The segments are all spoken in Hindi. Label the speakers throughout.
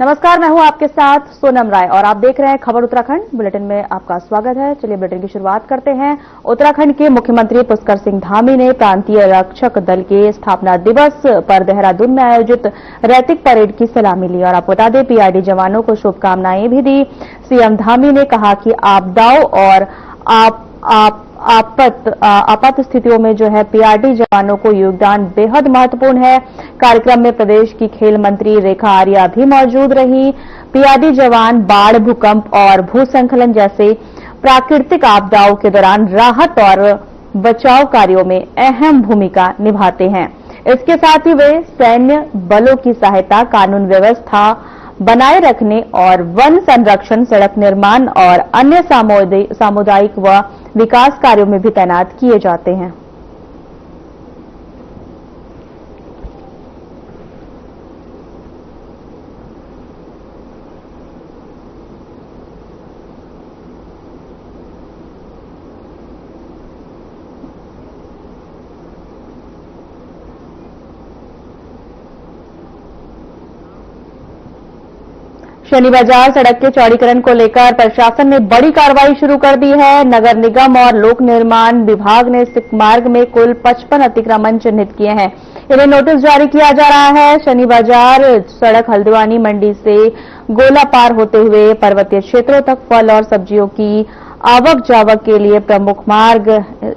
Speaker 1: नमस्कार, मैं हूं आपके साथ सोनम राय और आप देख रहे हैं खबर उत्तराखंड। बुलेटिन में आपका स्वागत है। चलिए बुलेटिन की शुरुआत करते हैं। उत्तराखंड के मुख्यमंत्री पुष्कर सिंह धामी ने प्रांतीय रक्षक दल के स्थापना दिवस पर देहरादून में आयोजित रैतिक परेड की सलामी ली और आपको बता दें पीआरडी जवानों को शुभकामनाएं भी दी। सीएम धामी ने कहा कि आपदाओं और आपात स्थितियों में जो है पीआरडी जवानों को योगदान बेहद महत्वपूर्ण है। कार्यक्रम में प्रदेश की खेल मंत्री रेखा आर्या भी मौजूद रही। पीआरडी जवान बाढ़, भूकंप और भूस्खलन जैसे प्राकृतिक आपदाओं के दौरान राहत और बचाव कार्यों में अहम भूमिका निभाते हैं। इसके साथ ही वे सैन्य बलों की सहायता, कानून व्यवस्था बनाए रखने और वन संरक्षण, सड़क निर्माण और अन्य सामुदायिक व विकास कार्यों में भी तैनात किए जाते हैं। शनि बाजार सड़क के चौड़ीकरण को लेकर प्रशासन ने बड़ी कार्रवाई शुरू कर दी है। नगर निगम और लोक निर्माण विभाग ने सिख मार्ग में कुल 55 अतिक्रमण चिन्हित किए हैं। इन्हें नोटिस जारी किया जा रहा है। शनि बाजार सड़क हल्द्वानी मंडी से गोला पार होते हुए पर्वतीय क्षेत्रों तक फल और सब्जियों की आवक जावक के लिए प्रमुख मार्ग।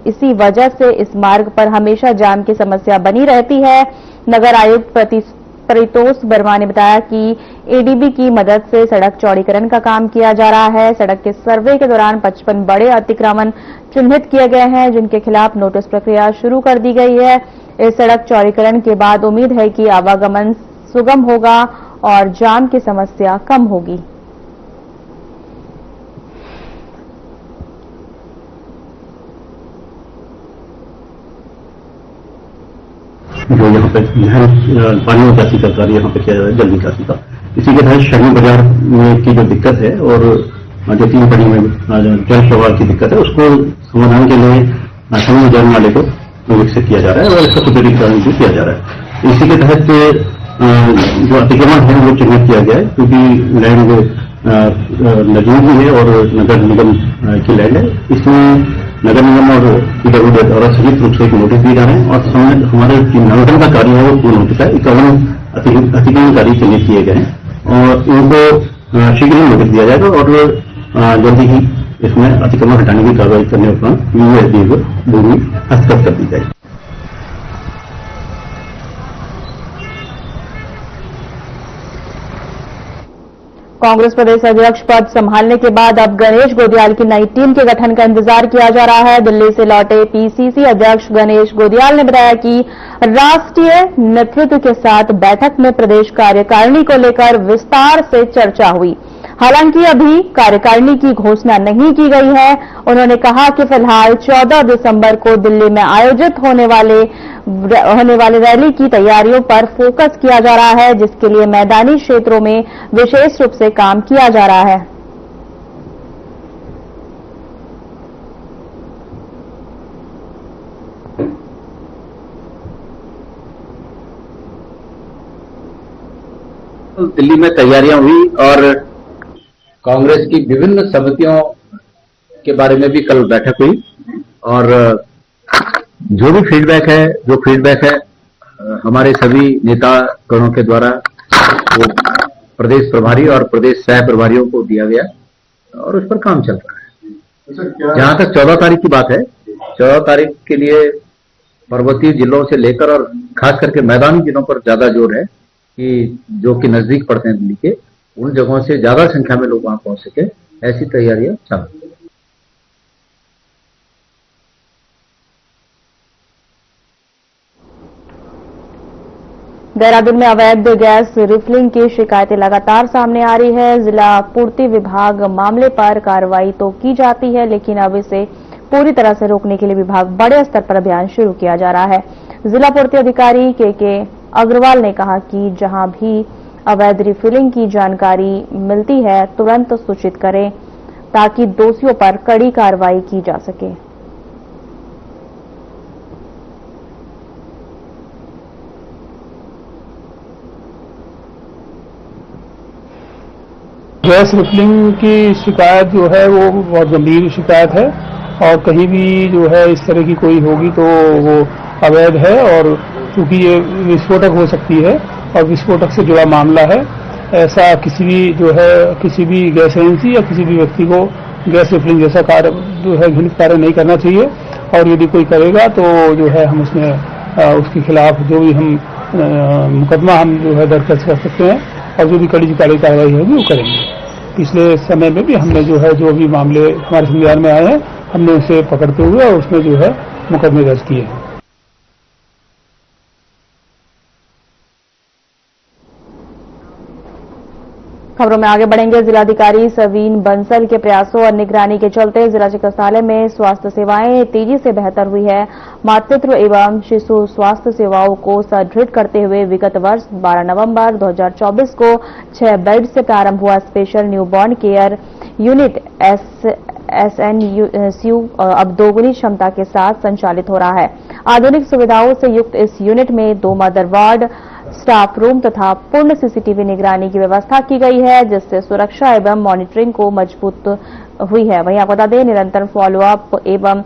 Speaker 1: इसी वजह से इस मार्ग पर हमेशा जाम की समस्या बनी रहती है। नगर आयुक्त परितोष वर्मा ने बताया कि एडीबी की मदद से सड़क चौड़ीकरण का काम किया जा रहा है। सड़क के सर्वे के दौरान 55 बड़े अतिक्रमण चिन्हित किए गए हैं, जिनके खिलाफ नोटिस प्रक्रिया शुरू कर दी गई है। इस सड़क चौड़ीकरण के बाद उम्मीद है कि आवागमन सुगम होगा और जाम की समस्या कम होगी।
Speaker 2: जो यहाँ पे पानी निकासी का कार्य यहाँ पे किया जा रहा है, जल निकासी का। इसी के तहत शनि बाजार में की जो दिक्कत है और जो 3 पानी में जल प्रवाह की दिक्कत है, उसको समाधान के लिए शनि बाजार नाले को विकसित किया जा रहा है और इसका सुदृढ़ीकरण भी किया जा रहा है। इसी के तहत जो अतिक्रमण है वो चिन्हित किया गया है, क्योंकि लैंड नजदीक भी है और नगर निगम की लैंड है। इसमें नगर निगम और पीडब्ल्यूडी द्वारा संयुक्त रूप से एक नोटिस दिए जा रहे हैं और हमारे जो नामांकन का कार्य है वो पूर्ण हो चुका है। 51 अतिक्रमणकारी चिन्हित किए गए हैं और इनको शीघ्र ही नोटिस दिया जाएगा और जल्दी ही इसमें अतिक्रमण हटाने की कार्रवाई करने उपरांत भूमि हस्तगत कर दी जाएगी।
Speaker 1: कांग्रेस प्रदेश अध्यक्ष पद संभालने के बाद अब गणेश गोदियाल की नई टीम के गठन का इंतजार किया जा रहा है। दिल्ली से लौटे पीसीसी अध्यक्ष गणेश गोदियाल ने बताया कि राष्ट्रीय नेतृत्व के साथ बैठक में प्रदेश कार्यकारिणी को लेकर विस्तार से चर्चा हुई। हालांकि अभी कार्यकारिणी की घोषणा नहीं की गई है। उन्होंने कहा कि फिलहाल 14 दिसंबर को दिल्ली में आयोजित होने वाली रैली की तैयारियों पर फोकस किया जा रहा है, जिसके लिए मैदानी क्षेत्रों में विशेष रूप से काम किया जा रहा है।
Speaker 3: दिल्ली में तैयारियां हुई और कांग्रेस की विभिन्न समितियों के बारे में भी कल बैठक हुई और जो भी फीडबैक है हमारे सभी नेता गणों के द्वारा वो प्रदेश प्रभारी और प्रदेश सह प्रभारियों को दिया गया और उस पर काम चल रहा है। जहां तक 14 तारीख की बात है, 14 तारीख के लिए पर्वतीय जिलों से लेकर और खास करके मैदानी जिलों पर ज्यादा जोर है कि जो कि नजदीक पड़ते हैं दिल्ली के, उन जगहों से ज्यादा संख्या में लोग वहां पहुंच सके, ऐसी तैयारियां चल रही हैं।
Speaker 1: देहरादून में अवैध गैस रिफिलिंग की शिकायतें लगातार सामने आ रही है। जिला पूर्ति विभाग मामले पर कार्रवाई तो की जाती है, लेकिन अब इसे पूरी तरह से रोकने के लिए विभाग बड़े स्तर पर अभियान शुरू किया जा रहा है। जिला पूर्ति अधिकारी के अग्रवाल ने कहा कि जहां भी अवैध रिफिलिंग की जानकारी मिलती है तुरंत सूचित करें ताकि दोषियों पर कड़ी कार्रवाई की जा सके।
Speaker 4: गैस रिफिलिंग की शिकायत जो है वो बहुत गंभीर शिकायत है और कहीं भी जो है इस तरह की कोई होगी तो वो अवैध है और चूंकि ये विस्फोटक हो सकती है और विस्फोटक से जुड़ा मामला है, ऐसा किसी भी जो है किसी भी गैस एजेंसी या किसी भी व्यक्ति को गैस रिफिलिंग जैसा कार्य जो है घृणित कार्य नहीं करना चाहिए और यदि कोई करेगा तो जो है हम उसमें उसके खिलाफ जो भी हम मुकदमा हम जो है दर्ज कर सकते हैं और जो भी कड़ी कार्रवाई होगी वो करेंगे। पिछले समय में भी हमने जो भी मामले हमारे संज्ञान में आए हैं हमने उसे पकड़ते हुए और उसमें जो है मुकदमे दर्ज किए हैं।
Speaker 1: खबरों में आगे बढ़ेंगे। जिलाधिकारी सवीन बंसल के प्रयासों और निगरानी के चलते जिला चिकित्सालय में स्वास्थ्य सेवाएं तेजी से बेहतर हुई है। मातृत्व एवं शिशु स्वास्थ्य सेवाओं को सुदृढ़ करते हुए विगत वर्ष 12 नवंबर 2024 को 6 बेड से प्रारंभ हुआ special newborn care unit SNCU अब दोगुनी क्षमता के साथ संचालित हो रहा है। आधुनिक सुविधाओं से युक्त इस यूनिट में 2 मदर वार्ड, स्टाफ रूम तथा पूर्ण CCTV निगरानी की व्यवस्था की गई है, जिससे सुरक्षा एवं मॉनिटरिंग को मजबूत हुई है। वहीं आपको बता दें निरंतर फॉलोअप एवं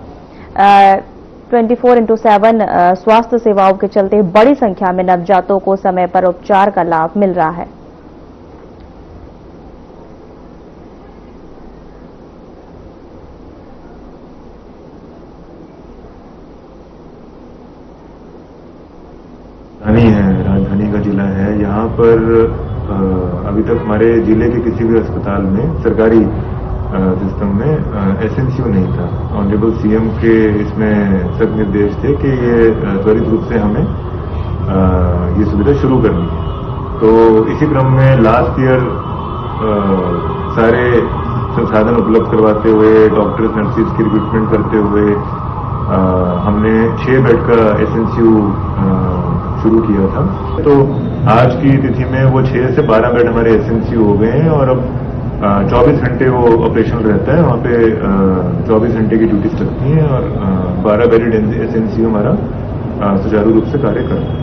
Speaker 1: 24/7 स्वास्थ्य सेवाओं के चलते बड़ी संख्या में नवजातों को समय पर उपचार का लाभ मिल रहा है।
Speaker 5: राजधानी का जिला है। यहाँ पर अभी तक हमारे जिले के किसी भी अस्पताल में सरकारी सिस्टम में SNCU नहीं था। ऑनरेबल CM के इसमें सख्त निर्देश थे कि ये त्वरित रूप से हमें ये सुविधा शुरू करनी है। तो इसी क्रम में लास्ट ईयर सारे संसाधन उपलब्ध करवाते हुए डॉक्टर्स नर्सिस की रिक्रूटमेंट करते हुए हमने 6 बेड का SNCU शुरू किया था। तो आज की तिथि में वो 6 से 12 बेड हमारे SNCU हो गए हैं और अब 24 घंटे वो ऑपरेशनल रहता है। वहाँ पे 24 घंटे की ड्यूटीज लगती हैं और 12 बेडेड SNCU हमारा सुचारू रूप से कार्य करता है।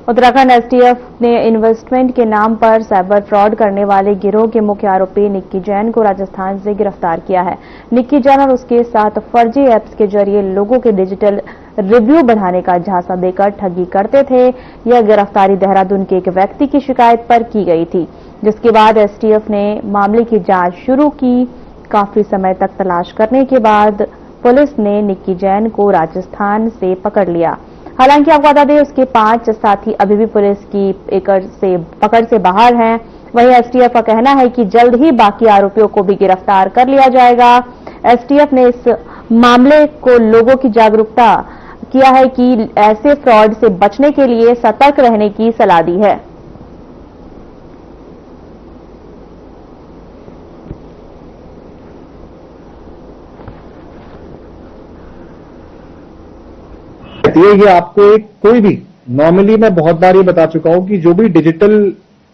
Speaker 1: उत्तराखंड STF ने इन्वेस्टमेंट के नाम पर साइबर फ्रॉड करने वाले गिरोह के मुख्य आरोपी निक्की जैन को राजस्थान से गिरफ्तार किया है। निक्की जैन और उसके साथ फर्जी ऐप्स के जरिए लोगों के डिजिटल रिव्यू बढ़ाने का झांसा देकर ठगी करते थे। यह गिरफ्तारी देहरादून के एक व्यक्ति की शिकायत पर की गई थी, जिसके बाद STF ने मामले की जांच शुरू की। काफी समय तक तलाश करने के बाद पुलिस ने निक्की जैन को राजस्थान से पकड़ लिया। हालांकि आपको बता दें उसके 5 साथी अभी भी पुलिस की पकड़ से बाहर हैं। वहीं STF का कहना है कि जल्द ही बाकी आरोपियों को भी गिरफ्तार कर लिया जाएगा। STF ने इस मामले को लोगों की जागरूकता किया है कि ऐसे फ्रॉड से बचने के लिए सतर्क रहने की सलाह दी है।
Speaker 6: ये आपको एक कोई भी नॉर्मली मैं बहुत बार ये बता चुका हूं कि जो भी डिजिटल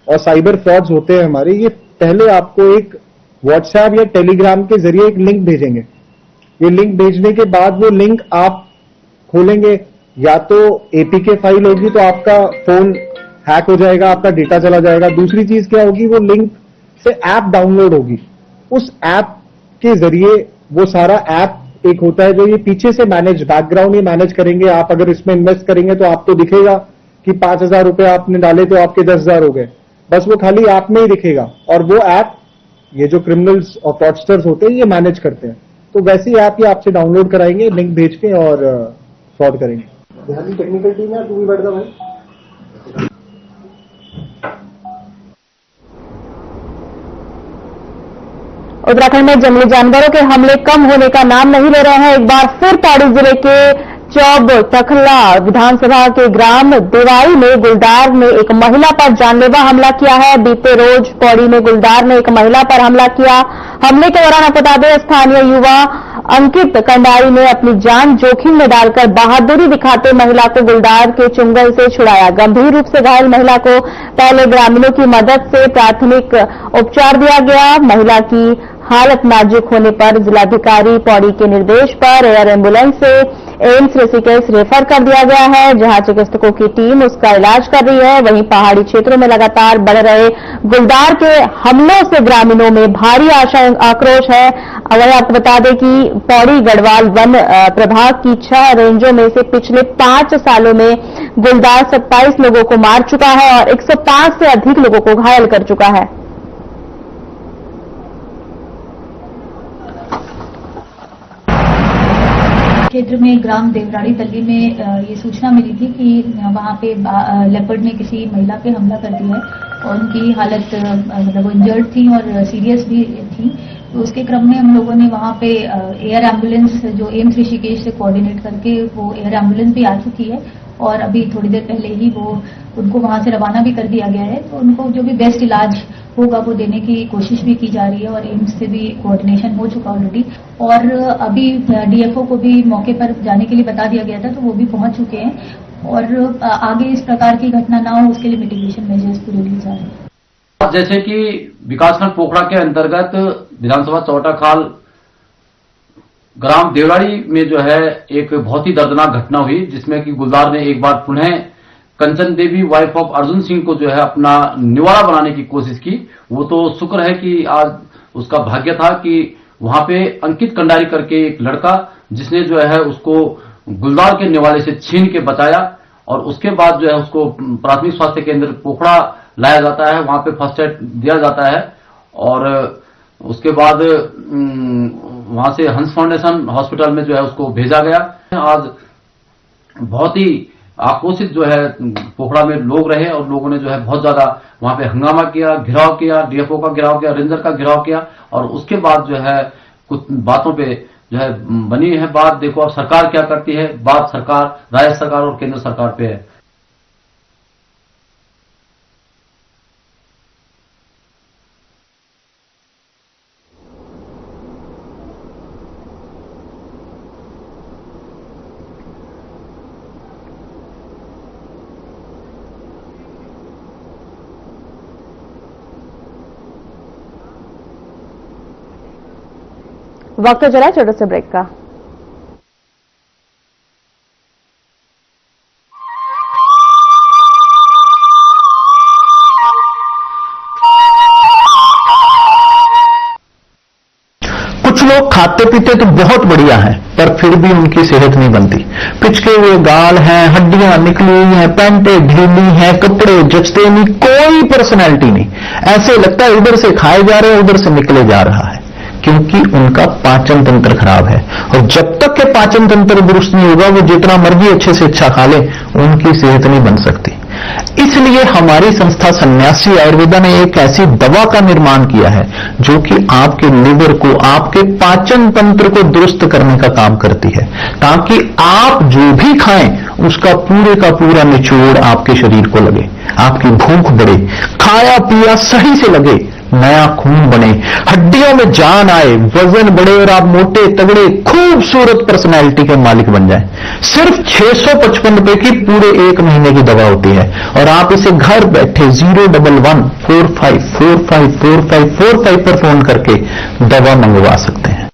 Speaker 6: और साइबर फ्रॉड्स होते हैं हमारे, ये पहले आपको एक व्हाट्सएप या टेलीग्राम के जरिए एक लिंक भेजेंगे। ये लिंक भेजने के बाद वो लिंक आप खोलेंगे, या तो APK फाइल होगी तो आपका फोन हैक हो जाएगा, आपका डेटा चला जाएगा। दूसरी चीज क्या होगी, वो लिंक से ऐप डाउनलोड होगी। उस ऐप के जरिए वो सारा ऐप एक होता है जो ये पीछे से बैकग्राउंड ही मैनेज करेंगे। आप अगर इसमें इन्वेस्ट करेंगे तो आपको दिखेगा कि 5,000 रुपए आपने डाले तो आपके 10,000 हो गए। बस वो खाली ऐप में ही दिखेगा और वो ऐप ये जो क्रिमिनल्स और फ्रॉडस्टर्स होते हैं ये मैनेज करते हैं। तो वैसी ऐप ये आपसे डाउनलोड कराएंगे लिंक भेज के और फ्रॉड करेंगे। टेक्निकल टीम है, तू भी बैठ जा भाई।
Speaker 1: उत्तराखंड में जंगली जानवरों के हमले कम होने का नाम नहीं ले रहे हैं। एक बार फिर पौड़ी जिले के चौब तखला विधानसभा के ग्राम देवाई में गुलदार ने एक महिला पर जानलेवा हमला किया है। बीते रोज पौड़ी में गुलदार ने एक महिला पर हमला किया। हमले के दौरान आपको बता दें स्थानीय युवा अंकित कंडारी ने अपनी जान जोखिम में डालकर बहादुरी दिखाते महिला को गुलदार के चुंगल से छुड़ाया। गंभीर रूप से घायल महिला को पहले ग्रामीणों की मदद से प्राथमिक उपचार दिया गया। महिला की हालत नाजुक होने पर जिलाधिकारी पौड़ी के निर्देश पर एयर एम्बुलेंस से एम्स ऋषिकेश रेफर कर दिया गया है, जहां चिकित्सकों की टीम उसका इलाज कर रही है। वहीं पहाड़ी क्षेत्रों में लगातार बढ़ रहे गुलदार के हमलों से ग्रामीणों में भारी आक्रोश है। वहीं आपको बता दें कि पौड़ी गढ़वाल वन प्रभाग की 6 रेंजों में से पिछले 5 सालों में गुलदार 27 लोगों को मार चुका है और 105 से अधिक लोगों को घायल कर चुका है।
Speaker 7: क्षेत्र में ग्राम देवराड़ी तल्ली में ये सूचना मिली थी कि वहां पे लेपर्ड ने किसी महिला पे हमला कर दिया है और उनकी हालत मतलब वो इंजर्ड थी और सीरियस भी थी। तो उसके क्रम में हम लोगों ने वहां पे एयर एम्बुलेंस जो एम्स ऋषिकेश से कोऑर्डिनेट करके वो एयर एम्बुलेंस भी आ चुकी है और अभी थोड़ी देर पहले ही वो उनको वहां से रवाना भी कर दिया गया है। तो उनको जो भी बेस्ट इलाज होगा वो देने की कोशिश भी की जा रही है और एम्स से भी कोऑर्डिनेशन हो चुका ऑलरेडी और अभी डीएफओ को भी मौके पर जाने के लिए बता दिया गया था, तो वो भी पहुंच चुके हैं और आगे इस प्रकार की घटना ना हो उसके लिए मिटिगेशन मेजर्स पूरे लिए जा रहे हैं।
Speaker 8: जैसे कि विकासखंड पोखड़ा के अंतर्गत विधानसभा चौटाखाल ग्राम देवराड़ी में जो है एक बहुत ही दर्दनाक घटना हुई, जिसमें कि गुलदार ने एक बार पुनः कंचन देवी वाइफ ऑफ अर्जुन सिंह को जो है अपना निवाला बनाने की कोशिश की। वो तो शुक्र है कि आज उसका भाग्य था कि वहां पे अंकित कंडारी करके एक लड़का जिसने जो है उसको गुलदार के निवाले से छीन के बचाया और उसके बाद जो है उसको प्राथमिक स्वास्थ्य केंद्र पोखड़ा लाया जाता है, वहां पे फर्स्ट एड दिया जाता है और उसके बाद वहां से हंस फाउंडेशन हॉस्पिटल में जो है उसको भेजा गया। आज बहुत ही आक्रोशित जो है पोखड़ा में लोग रहे और लोगों ने जो है बहुत ज्यादा वहां पे हंगामा किया, घिराव किया, डीएफओ का घिराव किया, रेंजर का घिराव किया और उसके बाद जो है कुछ बातों पे जो है बनी है बात। देखो अब सरकार क्या करती है, बात सरकार, राज्य सरकार और केंद्र सरकार पे है।
Speaker 1: वक्त चला छोटे से ब्रेक का।
Speaker 3: कुछ लोग खाते पीते तो बहुत बढ़िया है पर फिर भी उनकी सेहत नहीं बनती। पिचके हुए गाल हैं, हड्डियां निकली हुई हैं, पैंटें ढीली हैं, कपड़े जचते नहीं, कोई पर्सनैलिटी नहीं। ऐसे लगता है उधर से खाए जा रहे हैं उधर से निकले जा रहा है, क्योंकि उनका पाचन तंत्र खराब है और जब तक के पाचन तंत्र दुरुस्त नहीं होगा वो जितना मर्जी अच्छे से अच्छा खा ले उनकी सेहत नहीं बन सकती। इसलिए हमारी संस्था सन्यासी आयुर्वेदा ने एक ऐसी दवा का निर्माण किया है जो कि आपके लिवर को, आपके पाचन तंत्र को दुरुस्त करने का काम करती है, ताकि आप जो भी खाएं उसका पूरे का पूरा निचोड़ आपके शरीर को लगे, आपकी भूख बढ़े, खाया पिया सही से लगे, नया खून बने, हड्डियों में जान आए, वजन बढ़े और आप मोटे तगड़े खूबसूरत पर्सनैलिटी के मालिक बन जाएं। सिर्फ 655 रुपए की पूरे 1 महीने की दवा होती है और आप इसे घर बैठे 01145454545 पर फोन करके दवा मंगवा सकते हैं।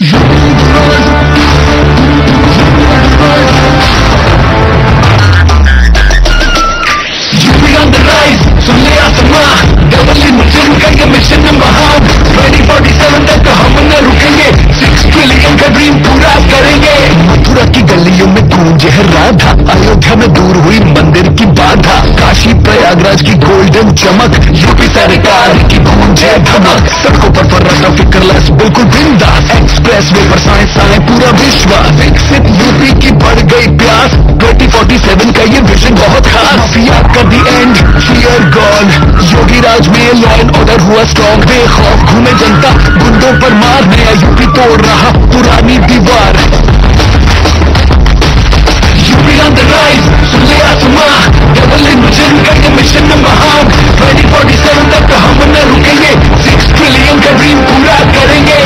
Speaker 9: मिशन महान 2047 तक हम न रुकेंगे, 6 ट्रिलियन का ड्रीम पूरा करेंगे। मथुरा की गलियों में गूंजे है राधा, अयोध्या में दूर हुई मंदिर की बाधा, काशी प्रयागराज की गोल्डन चमक, यूपी सरकार की गूंजे धमक। सड़कों पर फर्राटा फिक्रलेस बिल्कुल बिंदास, एक्सप्रेस वे पर साइंस आए पूरा विश्वास। विकसित यूपी की बढ़ गई प्यास, 2047 का ये विजन बहुत खास। माफिया का दी एंड, फियर गॉन, योगी राज में लॉ एंड ऑर्डर हुआ स्ट्रॉन्ग, बेखौफ घूमे जनता गुंडों पर मार, नया यूपी तोड़ रहा पुरानी दीवार। यूपी ऑन द राइज, सुन ले आसमां, डबल इंजन का ये मिशन महान, 2047 तक हम न रुकेंगे, 6 ट्रिलियन का ड्रीम पूरा करेंगे।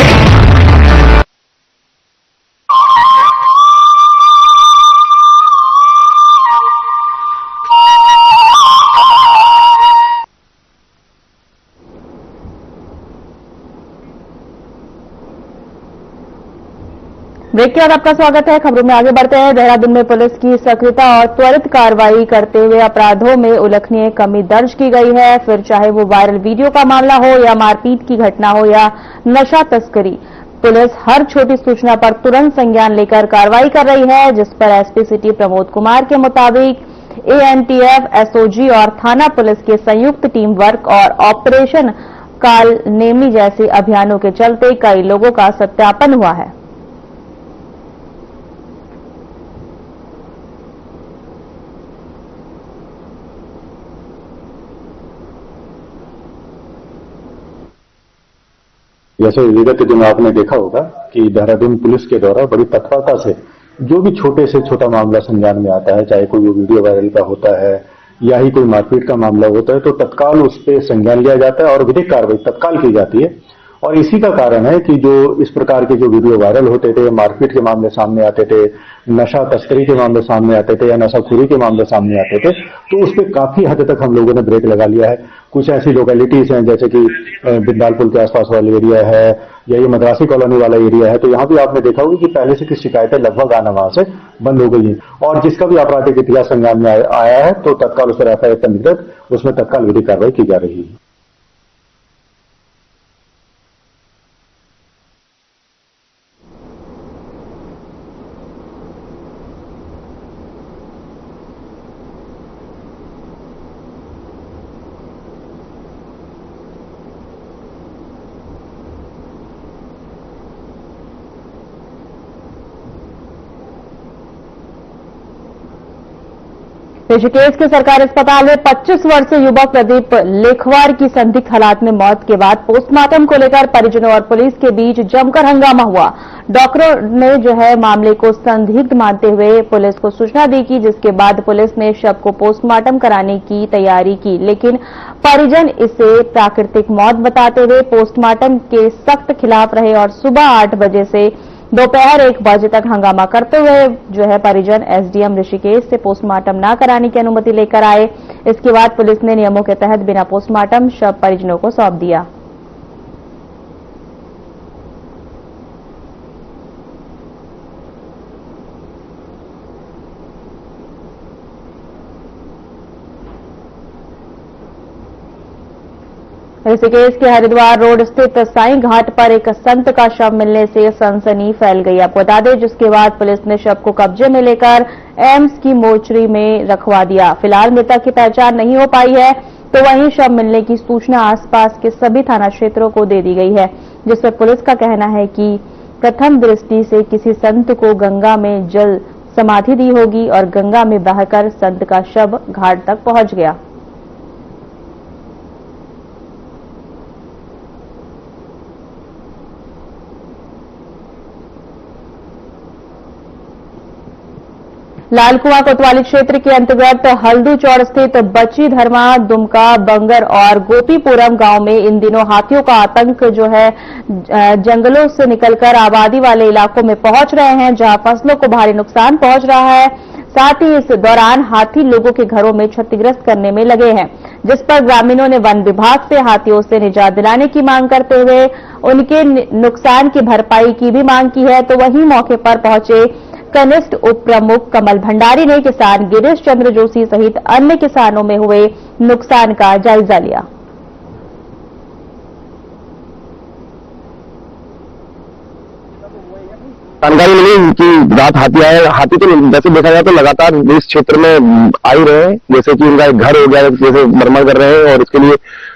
Speaker 1: ब्रेक के बाद आपका स्वागत है। खबरों में आगे बढ़ते हैं। देहरादून में पुलिस की सक्रियता और त्वरित कार्रवाई करते हुए अपराधों में उल्लेखनीय कमी दर्ज की गई है। फिर चाहे वो वायरल वीडियो का मामला हो या मारपीट की घटना हो या नशा तस्करी, पुलिस हर छोटी सूचना पर तुरंत संज्ञान लेकर कार्रवाई कर रही है, जिस पर एसपी सिटी प्रमोद कुमार के मुताबिक एएनटीएफ, एसओजी और थाना पुलिस के संयुक्त टीम वर्क और ऑपरेशन काल नेमी जैसे अभियानों के चलते कई लोगों का सत्यापन हुआ है।
Speaker 6: जैसे विगत दिन आपने देखा होगा कि देहरादून पुलिस के द्वारा बड़ी तत्परता से जो भी छोटे से छोटा मामला संज्ञान में आता है, चाहे कोई वीडियो वायरल का होता है या ही कोई मारपीट का मामला होता है, तो तत्काल उस पर संज्ञान लिया जाता है और विधिक कार्रवाई तत्काल की जाती है। और इसी का कारण है कि जो इस प्रकार के जो वीडियो वायरल होते थे, मारपीट के मामले सामने आते थे, नशा तस्करी के मामले सामने आते थे या नशाखोरी के मामले सामने आते थे, तो उस पर काफी हद तक हम लोगों ने ब्रेक लगा लिया है। कुछ ऐसी लोकेलिटीज हैं जैसे कि बिंदाल पुल के आसपास वाला एरिया है या ये मद्रासी कॉलोनी वाला एरिया है, तो यहाँ भी आपने देखा होगा कि पहले से कुछ शिकायतें लगभग आना वहां से बंद हो गई हैं। और जिसका भी आपराधिक इतिहास संज्ञान में आया है तो तत्काल उस पर एफआईआर पंजीकृत, उसमें तत्काल विधिक कार्रवाई की जा रही है।
Speaker 1: ऋषिकेश के सरकारी अस्पताल में 25 वर्षीय युवक प्रदीप लेखवार की संदिग्ध हालात में मौत के बाद पोस्टमार्टम को लेकर परिजनों और पुलिस के बीच जमकर हंगामा हुआ। डॉक्टरों ने मामले को संदिग्ध मानते हुए पुलिस को सूचना दी कि जिसके बाद पुलिस ने शव को पोस्टमार्टम कराने की तैयारी की, लेकिन परिजन इसे प्राकृतिक मौत बताते हुए पोस्टमार्टम के सख्त खिलाफ रहे और सुबह 8 बजे से दोपहर 1 बजे तक हंगामा करते हुए परिजन एसडीएम ऋषिकेश से पोस्टमार्टम न कराने की अनुमति लेकर आए। इसके बाद पुलिस ने नियमों के तहत बिना पोस्टमार्टम शव परिजनों को सौंप दिया। ऋषिकेश के हरिद्वार रोड स्थित साईं घाट पर एक संत का शव मिलने से सनसनी फैल गई। आपको बता दें, जिसके बाद पुलिस ने शव को कब्जे में लेकर एम्स की मोर्चरी में रखवा दिया। फिलहाल मृतक की पहचान नहीं हो पाई है, तो वहीं शव मिलने की सूचना आसपास के सभी थाना क्षेत्रों को दे दी गई है, जिस पर पुलिस का कहना है कि प्रथम दृष्टि से किसी संत को गंगा में जल समाधि दी होगी और गंगा में बहकर संत का शव घाट तक पहुंच गया। लालकुआं कोतवाली क्षेत्र के अंतर्गत हल्दू चौड़ स्थित बच्ची धर्मा, दुमका, बंगर और गोपीपुरम गांव में इन दिनों हाथियों का आतंक जंगलों से निकलकर आबादी वाले इलाकों में पहुंच रहे हैं, जहां फसलों को भारी नुकसान पहुंच रहा है। साथ ही इस दौरान हाथी लोगों के घरों में क्षतिग्रस्त करने में लगे हैं, जिस पर ग्रामीणों ने वन विभाग से हाथियों से निजात दिलाने की मांग करते हुए उनके नुकसान की भरपाई की भी मांग की है। तो वहीं मौके पर पहुंचे कनिष्ठ उप प्रमुख कमल भंडारी ने किसान गिरीश चंद्र जोशी सहित अन्य किसानों में हुए नुकसान का जायजा लिया।
Speaker 10: जानकारी मिली कि रात हाथी आए। हाथी तो वैसे देखा जाए तो लगातार इस क्षेत्र में आ ही रहे हैं, जैसे कि उनका एक घर हो गया, जैसे मरम्मत कर रहे हैं और इसके लिए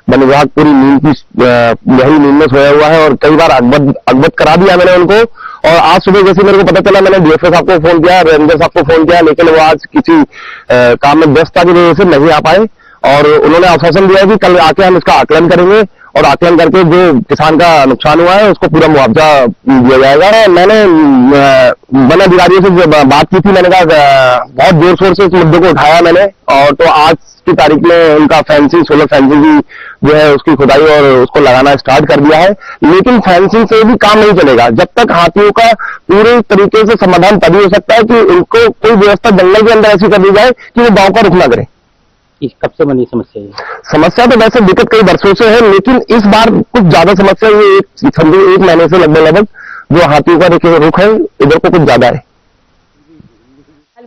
Speaker 10: वन विभाग पूरी नींद की गहरी नींद में सोया हुआ है और कई बार अवगत करा दिया मैंने उनको। और आज सुबह जैसे मेरे को पता चला, मैंने डीएफओ साहब को फोन किया, रेंजर साहब को फोन किया, लेकिन वो आज किसी काम में व्यस्त था की वजह से नहीं आ पाए और उन्होंने आश्वासन दिया कि कल आके हम इसका आकलन करेंगे और आकलन करके जो किसान का नुकसान हुआ है उसको पूरा मुआवजा दिया जाएगा। मैंने वन अधिकारियों से बात की थी, मैंने कहा बहुत जोर शोर से इस मुद्दे को उठाया मैंने, और तो आज की तारीख में उनका फेंसिंग, सोलर फेंसिंग की जो है उसकी खुदाई और उसको लगाना स्टार्ट कर दिया है। लेकिन फेंसिंग से भी काम नहीं चलेगा, जब तक हाथियों का पूरे तरीके से समाधान तभी हो सकता है कि उनको कोई व्यवस्था जंगल के अंदर ऐसी कर दी जाए कि वो गांव का रुख ना करे।
Speaker 2: कब से बनी समस्या है?
Speaker 10: समस्या तो वैसे दिक्कत कई वर्षों से है, लेकिन इस बार कुछ ज्यादा समस्या ये एक महीने से लगभग जो हाथियों का देखिए रुख है इधर को कुछ ज्यादा है।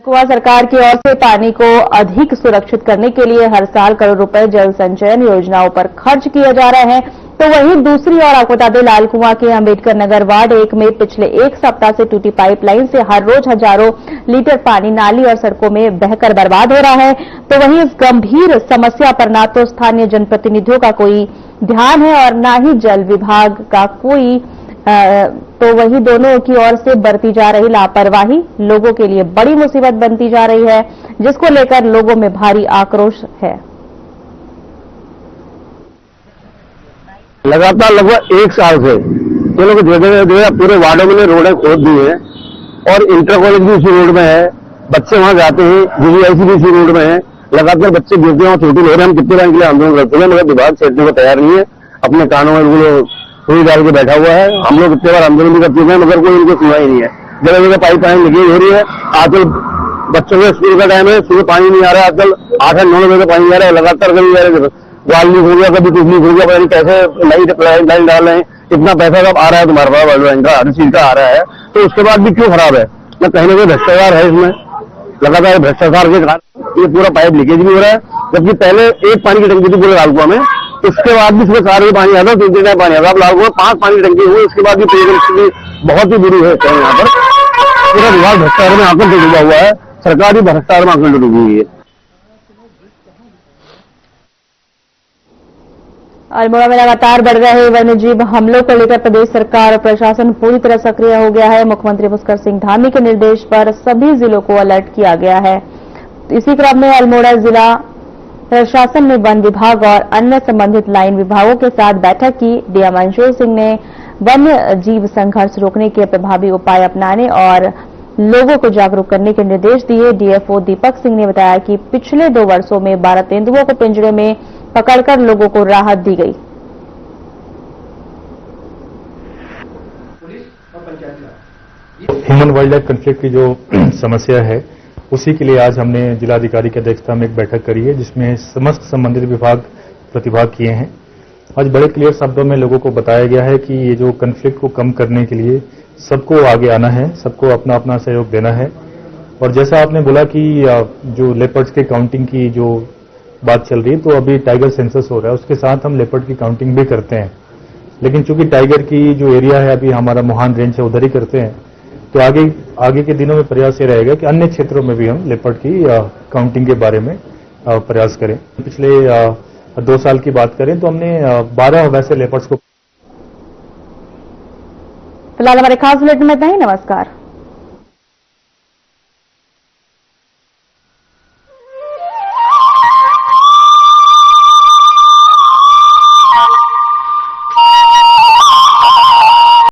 Speaker 1: कुआ सरकार की ओर से पानी को अधिक सुरक्षित करने के लिए हर साल करोड़ रुपए जल संचयन योजनाओं पर खर्च किए जा रहे हैं, तो वहीं दूसरी ओर आपको बता दें लाल कुआं के अंबेडकर नगर वार्ड 1 में पिछले एक सप्ताह से टूटी पाइपलाइन से हर रोज हजारों लीटर पानी नाली और सड़कों में बहकर बर्बाद हो रहा है। तो वहीं इस गंभीर समस्या पर न तो स्थानीय जनप्रतिनिधियों का कोई ध्यान है और न ही जल विभाग का कोई तो वही दोनों की ओर से बरती जा रही लापरवाही लोगों के लिए बड़ी मुसीबत बनती जा रही है, जिसको लेकर लोगों में भारी आक्रोश है।
Speaker 10: लगातार लगभग एक साल से ये लोग जगह पूरे वार्डों में रोडें खोद दी है और इंटर कॉलेज भी इसी रोड में है, बच्चे वहां जाते हैं, जीवीआईसी भी इसी रोड में है, लगातार बच्चे गिरते हैं और चोटी ले रहे हैं। हम कितने टाइम के लिए आंदोलन करते हैं मगर विभाग छेड़ने को तैयार नहीं है, अपने कानों में बिल्कुल सुई डाल के बैठा हुआ है। हम लोग कितने बार आंदोलन भी कर चुके हैं मगर कोई इनको सुना ही नहीं है। जगह जगह पाइपलाइन लगी हो रही है। आजकल बच्चों के स्कूल का टाइम है, सुबह पानी नहीं आ रहा है, आजकल 8-9 बजे पानी आ रहा है, लगातार कभी वाल लीक हो गया, कभी कुछ लीक हो गया, पता नहीं कैसे लाइन डाल रहे हैं। इतना पैसा जब आ रहा है तुम्हारे पास वर्ल्ड का हर चीज का आ रहा है तो उसके बाद भी क्यों खराब है? मैं कहीं ना कहीं भ्रष्टाचार है इसमें, लगातार भ्रष्टाचार के कारण ये पूरा पाइप लीकेज भी हो रहा है। जबकि पहले एक पानी की टंकी थी पूरे लाल कुआं में, उसके बाद भी इसमें 4 पानी आता, 3 टाइम पानी आता। अब लाल कुआं 5 पानी की टंकी हुई, उसके बाद भी पेयजल स्थिति बहुत ही बुरी है। यहाँ पर पूरा विभाग भ्रष्टाचार में आंकड़ डूबा हुआ है, सरकार भी भ्रष्टाचार में आंकड़ डूबी हुई है।
Speaker 1: अल्मोड़ा में लगातार बढ़ रहे वन्यजीव हमलों को लेकर प्रदेश सरकार और प्रशासन पूरी तरह सक्रिय हो गया है। मुख्यमंत्री पुष्कर सिंह धामी के निर्देश पर सभी जिलों को अलर्ट किया गया है। इसी क्रम में अल्मोड़ा जिला प्रशासन ने वन विभाग और अन्य संबंधित लाइन विभागों के साथ बैठक की। डीएम अंशुल सिंह ने वन्य जीव संघर्ष रोकने के प्रभावी उपाय अपनाने और लोगों को जागरूक करने के निर्देश दिए। डीएफओ दीपक सिंह ने बताया कि पिछले 2 वर्षों में 12 तेंदुओं को पिंजरे में पकड़कर लोगों को राहत दी गई।
Speaker 11: ह्यूमन वाइल्ड लाइफ कॉन्फ्लिक्ट की जो समस्या है उसी के लिए आज हमने जिलाधिकारी की अध्यक्षता में एक बैठक करी है, जिसमें समस्त संबंधित विभाग प्रतिभाग किए हैं। आज बड़े क्लियर शब्दों में लोगों को बताया गया है कि ये जो कॉन्फ्लिक्ट को कम करने के लिए सबको आगे आना है, सबको अपना अपना सहयोग देना है। और जैसा आपने बोला कि जो लेपर्ड्स के काउंटिंग की जो बात चल रही है, तो अभी टाइगर सेंसस हो रहा है, उसके साथ हम लेपर्ड की काउंटिंग भी करते हैं। लेकिन चूंकि टाइगर की जो एरिया है अभी हमारा मोहान रेंज है उधर ही करते हैं, तो आगे के दिनों में प्रयास ये रहेगा कि अन्य क्षेत्रों में भी हम लेपर्ड की काउंटिंग के बारे में प्रयास करें। पिछले 2 साल की बात करें तो हमने 12 वैसे लेपर्ड्स को।
Speaker 1: फिलहाल हमारे खास बुलेटिन में इतना ही। नमस्कार।